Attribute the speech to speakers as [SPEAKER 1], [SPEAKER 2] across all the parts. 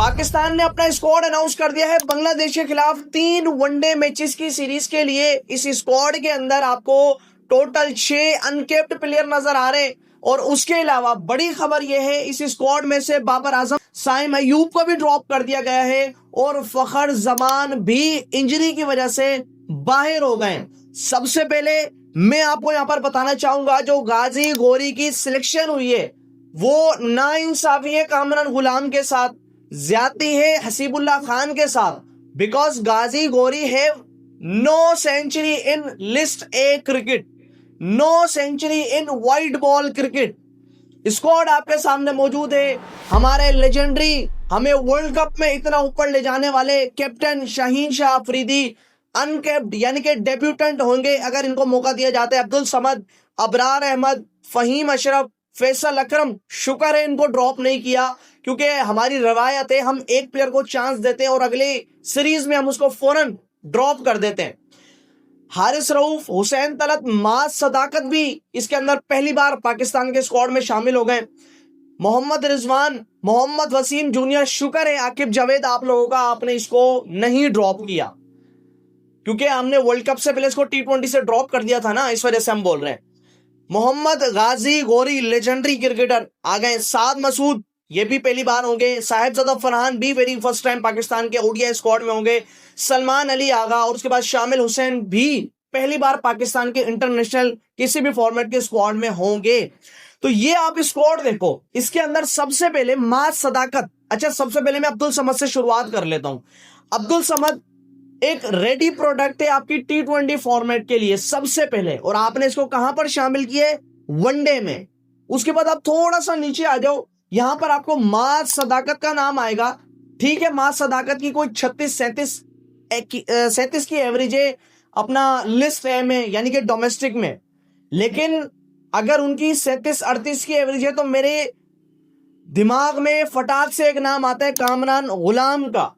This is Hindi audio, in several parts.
[SPEAKER 1] पाकिस्तान ने अपना स्क्वाड अनाउंस कर दिया है बांग्लादेश के खिलाफ 3 वनडे मैचेस की सीरीज के लिए। इस स्क्वाड के अंदर आपको टोटल 6 अनकेप्ड प्लेयर नजर आ रहे हैं और उसके अलावा बड़ी खबर यह है इस स्क्वाड में से बाबर आजम, साइम अयूब को भी ड्रॉप कर दिया गया है और फखर जमान भी इंजरी की वजह से बाहर हो गए। सबसे पहले मैं आपको यहां पर बताना चाहूंगा जो गाजी गोरी की सिलेक्शन हुई है वो नाइंसाफी है कामरान गुलाम के साथ, ज्यादती है हसीबुल्लाह खान के साथ। Because Ghazi Ghori have no century in list A cricket, no century in white ball cricket. Squad आपके सामने मौजूद है। हमारे लेजेंडरी, हमें वर्ल्ड कप में इतना ऊपर ले जाने वाले कैप्टन शाहीन शाह अफरीदी अनकैप्ड यानी कि डेब्यूटेंट होंगे अगर इनको मौका दिया जाता है। अब्दुल समद, अबरार अहमद, फहीम अशरफ, फैसल अकरम, शुक्र है इनको ड्रॉप नहीं किया क्योंकि हमारी रवायत है हम एक प्लेयर को चांस देते हैं और अगले सीरीज में हम उसको फौरन ड्रॉप कर देते हैं। हारिस रऊफ, हुसैन तलत, माज सदाकत भी इसके अंदर पहली बार पाकिस्तान के स्क्वाड में शामिल हो गए। मोहम्मद रिजवान, मोहम्मद वसीम जूनियर, शुक्र है आकिब जावेद आप लोगों का आपने इसको नहीं ड्रॉप किया क्योंकि हमने वर्ल्ड कप से पहले इसको T20 से ड्रॉप कर दिया था ना, इस वजह से हम बोल रहे हैं। मोहम्मद गाजी गोरी लेजेंडरी क्रिकेटर आ गए। साद मसूद ये भी पहली बार होंगे। साहिबजादा फरहान भी वेरी फर्स्ट टाइम पाकिस्तान के ओडीआई स्क्वाड में होंगे। सलमान अली आगा और उसके बाद शामिल हुसैन भी पहली बार पाकिस्तान के इंटरनेशनल किसी भी फॉर्मेट के स्क्वाड में होंगे। तो ये आप स्क्वाड देखो, इसके अंदर सबसे पहले माज सदाकत। अच्छा, सबसे पहले मैं अब्दुल समद से शुरुआत कर लेता हूं। अब्दुल समद एक रेडी प्रोडक्ट है आपकी T20 फॉर्मेट के लिए सबसे पहले, और आपने इसको कहां पर शामिल किया है? वनडे में। उसके बाद आप थोड़ा सा नीचे आ जाओ, यहां पर आपको माज सदाकत का नाम आएगा। ठीक है, माज सदाकत की कोई 36-37 की एवरेज है अपना लिस्ट ए में यानी कि डोमेस्टिक में, लेकिन अगर उनकी 37-38 की एवरेज है तो मेरे दिमाग में फटाक से एक नाम आता है कामरान गुलाम का।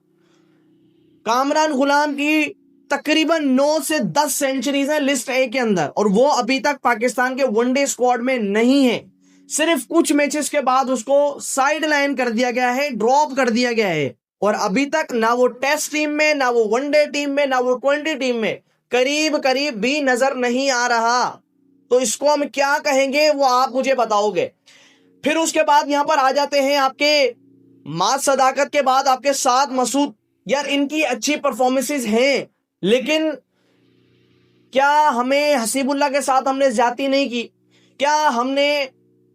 [SPEAKER 1] कामरान गुलाम की तकरीबन 9 से 10 सेंचुरीज हैं लिस्ट ए के अंदर और वो अभी तक पाकिस्तान के वनडे स्क्वाड में नहीं है। सिर्फ कुछ मैचेस के बाद उसको साइड लाइन कर दिया गया है, ड्रॉप कर दिया गया है और अभी तक ना वो टेस्ट टीम में, ना वो वनडे टीम में, ना वो 20 टीम में करीब करीब भी नजर नहीं आ रहा। तो इसको हम क्या कहेंगे वो आप मुझे बताओगे। फिर उसके बाद यहां पर आ जाते हैं आपके माज सदाकत के बाद आपके साद मसूद। यार इनकी अच्छी परफॉर्मेंसेस हैं, लेकिन क्या हमें हसीबुल्लाह के साथ हमने ज्यादती नहीं की? क्या हमने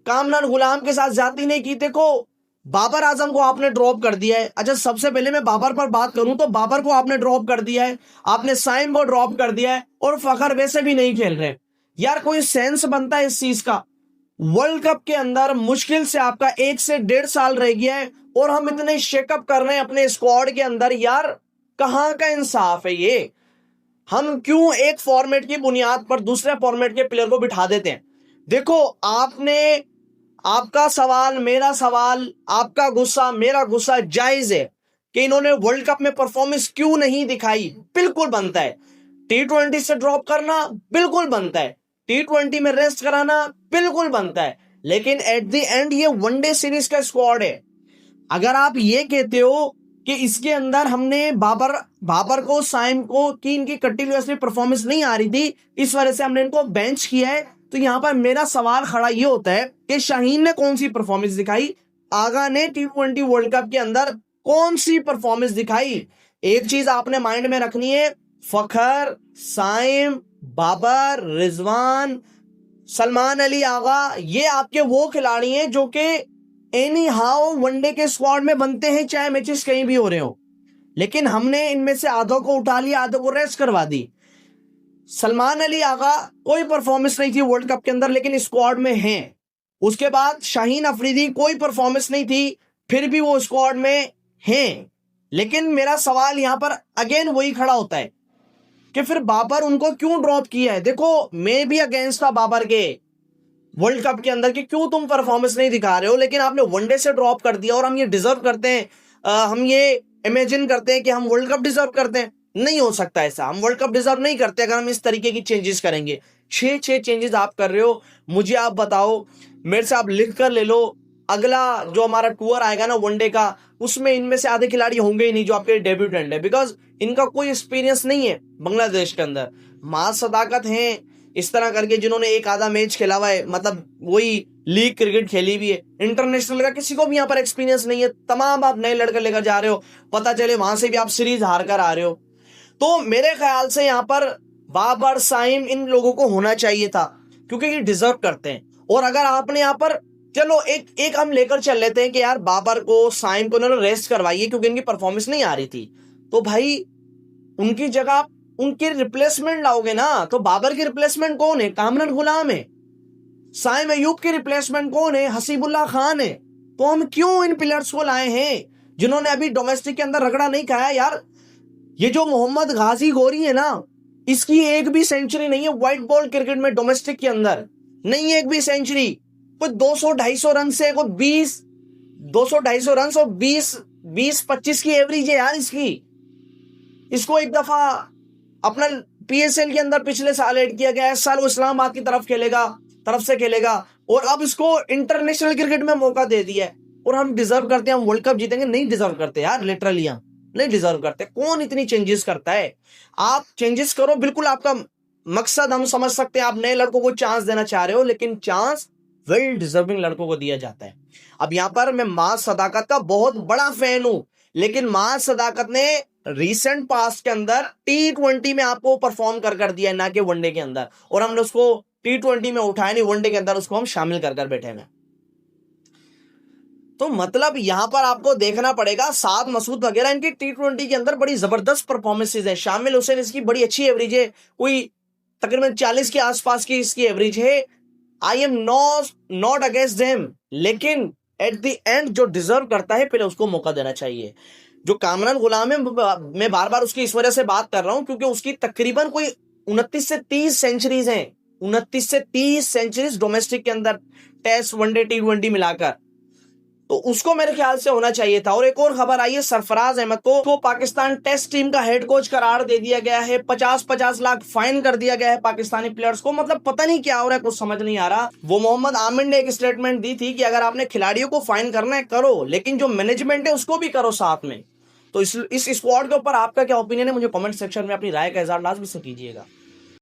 [SPEAKER 1] कामरान गुलाम के साथ ज्यादती नहीं की? देखो, बाबर आजम को आपने ड्रॉप कर दिया है। अच्छा, सबसे पहले मैं बाबर पर बात करूं तो बाबर को आपने ड्रॉप कर दिया है, आपने साइम को ड्रॉप कर दिया है और फखर वैसे भी नहीं खेल रहे। यार कोई सेंस बनता है इस चीज का? वर्ल्ड कप के अंदर मुश्किल से आपका 1 से 1.5 साल रह गया है और हम इतने शेकअप कर रहे हैं अपने स्क्वाड के अंदर। यार कहां का इंसाफ है ये? हम क्यों एक फॉर्मेट की बुनियाद पर दूसरे फॉर्मेट के प्लेयर को बिठा देते हैं? देखो, आपका सवाल, मेरा सवाल, आपका गुस्सा, मेरा गुस्सा जायज है कि इन्होंने वर्ल्ड कप में परफॉर्मेंस क्यों नहीं दिखाई। बिल्कुल बनता है T20 से ड्रॉप करना, बिल्कुल बनता है T20 में रेस्ट कराना, बिल्कुल बनता है, लेकिन एट द एंड ये वनडे सीरीज का स्क्वाड है। अगर आप ये कहते हो कि इसके अंदर हमने बाबर को, साइम को कि इनकी कंटिन्यूअसली परफॉर्मेंस नहीं आ रही थी, इस वजह से हमने इनको बेंच किया है, तो यहां पर मेरा सवाल खड़ा ये होता है कि शाहीन ने कौन सी परफॉर्मेंस दिखाई? आगा ने T20 वर्ल्ड कप के अंदर कौन सी परफॉर्मेंस दिखाई? एक चीज आपने माइंड में रखनी है, फखर, साइम, बाबर, रिजवान, सलमान अली आगा, ये आपके वो खिलाड़ी हैं जो कि एनी हाउ वनडे के स्क्वाड में बनते हैं चाहे मैचेस कहीं भी हो रहे हो, लेकिन हमने इनमें से आधों को उठा लिया, आधों को रेस्ट करवा दी। सलमान अली आगा कोई परफॉर्मेंस नहीं थी वर्ल्ड कप के अंदर लेकिन स्क्वाड में हैं। उसके बाद शाहीन अफरीदी कोई परफॉर्मेंस नहीं थी, फिर भी वो स्क्वाड में हैं। लेकिन मेरा सवाल यहां पर अगेन वही खड़ा होता है कि फिर बाबर उनको क्यों ड्रॉप किया है? देखो, मैं भी अगेंस्ट था बाबर के वर्ल्ड कप के अंदर कि क्यों तुम परफॉर्मेंस नहीं दिखा रहे हो, लेकिन आपने वनडे से ड्रॉप कर दिया और हम ये डिजर्व करते हैं, हम ये इमेजिन करते हैं कि हम वर्ल्ड कप डिजर्व करते हैं। नहीं हो सकता ऐसा, हम वर्ल्ड कप डिजर्व नहीं करते अगर हम इस तरीके की चेंजेस करेंगे। 6 चेंजेस आप कर रहे हो, मुझे आप बताओ, मेरे से आप लिख कर ले लो, अगला जो हमारा टूर आएगा ना वनडे का, उसमें इनमें से आधे खिलाड़ी होंगे ही नहीं जो आपके डेब्यूटेंट है, बिकॉज इनका कोई एक्सपीरियंस नहीं है बांग्लादेश के अंदर। मां सदाकत हैं इस तरह करके जिन्होंने एक आधा मैच खेला हुआ है, मतलब वही लीग क्रिकेट खेली भी है, इंटरनेशनल का किसी को भी यहाँ पर एक्सपीरियंस नहीं है। तमाम आप नए लड़के लेकर जा रहे हो, पता चले वहां से भी आप सीरीज हार कर आ रहे हो। तो मेरे ख्याल से यहाँ पर बाबर, साइम, इन लोगों को होना चाहिए था, क्योंकि ये डिजर्व करते हैं। और अगर आपने यहाँ पर चलो एक हम लेकर चल लेते हैं कि यार बाबर को, साइम को उन्होंने रेस्ट करवाई है क्योंकि इनकी परफॉर्मेंस नहीं आ रही थी, तो भाई उनकी जगह आप उनके रिप्लेसमेंट लाओगे ना। तो बाबर की रिप्लेसमेंट कौन है? कामरान गुलाम है। साइम अयूब की रिप्लेसमेंट कौन है? हसीबुल्लाह खान है। तो हम क्यों इन प्लेयर्स को लाए हैं जिन्होंने अभी डोमेस्टिक के अंदर रगड़ा नहीं खाया? यार ये जो मोहम्मद गाजी गोरी है ना, इसकी एक भी सेंचुरी नहीं है व्हाइट बॉल क्रिकेट में डोमेस्टिक के अंदर, नहीं है एक भी सेंचुरी। कोई 200-250 रन से कोई 200-250 रन और 20-25 की एवरेज है यार इसकी। इसको एक दफा अपना पीएसएल के अंदर पिछले साल ऐड किया गया है, इस साल वो इस्लामाबाद की तरफ से खेलेगा, और अब इसको इंटरनेशनल क्रिकेट में मौका दे दिया है। और हम डिजर्व करते हैं, हम वर्ल्ड कप जीतेंगे? नहीं डिजर्व करते यार, लिटरली हम नहीं डिजर्व करते। कौन इतनी चेंजेस करता है? आप चेंजेस करो, बिल्कुल आपका मकसद हम समझ सकते हैं, आप नए लड़कों को चांस देना चाह रहे हो, लेकिन चांस वेल डिजर्विंग लड़कों को दिया जाता है। अब यहां पर मैं मां सदाकत का बहुत बड़ा फैन हूं, लेकिन मां सदाकत ने रीसेंट पास्ट के अंदर T20 में आपको परफॉर्म कर दिया है, ना कि वनडे के अंदर। और हमने उसको T20 में उठाया नहीं, वनडे के अंदर उसको हम शामिल कर बैठे हैं। तो मतलब यहां पर आपको देखना पड़ेगा, साद मसूद वगैरह इनकी T20 के अंदर बड़ी जबरदस्त परफॉर्मेंसेज है। शामिल हुसैन इसकी बड़ी अच्छी एवरेज है, कोई तकरीबन 40 के आसपास की इसकी एवरेज है। I am not against them, लेकिन एट द एंड जो डिजर्व करता है पहले उसको मौका देना चाहिए। जो कामरान गुलाम है, मैं बार बार उसकी इस वजह से बात कर रहा हूं क्योंकि उसकी तकरीबन कोई 29 से 30 सेंचुरीज हैं, 29 से 30 सेंचुरीज डोमेस्टिक के अंदर, टेस्ट, वनडे, T20 मिलाकर, तो उसको मेरे ख्याल से होना चाहिए था। और एक और खबर आई है, सरफराज अहमद को पाकिस्तान टेस्ट टीम का हेड कोच करार दे दिया गया है, 50-50 लाख फाइन कर दिया गया है पाकिस्तानी प्लेयर्स को। मतलब पता नहीं क्या हो रहा है, कुछ समझ नहीं आ रहा। वो मोहम्मद आमिर ने एक स्टेटमेंट दी थी कि अगर आपने खिलाड़ियों को फाइन करना है करो, लेकिन जो मैनेजमेंट है उसको भी करो साथ में। तो इस स्क्वाड के ऊपर आपका क्या ओपिनियन है? मुझे कमेंट सेक्शन में अपनी राय का इजहार लाजमी से कीजिएगा।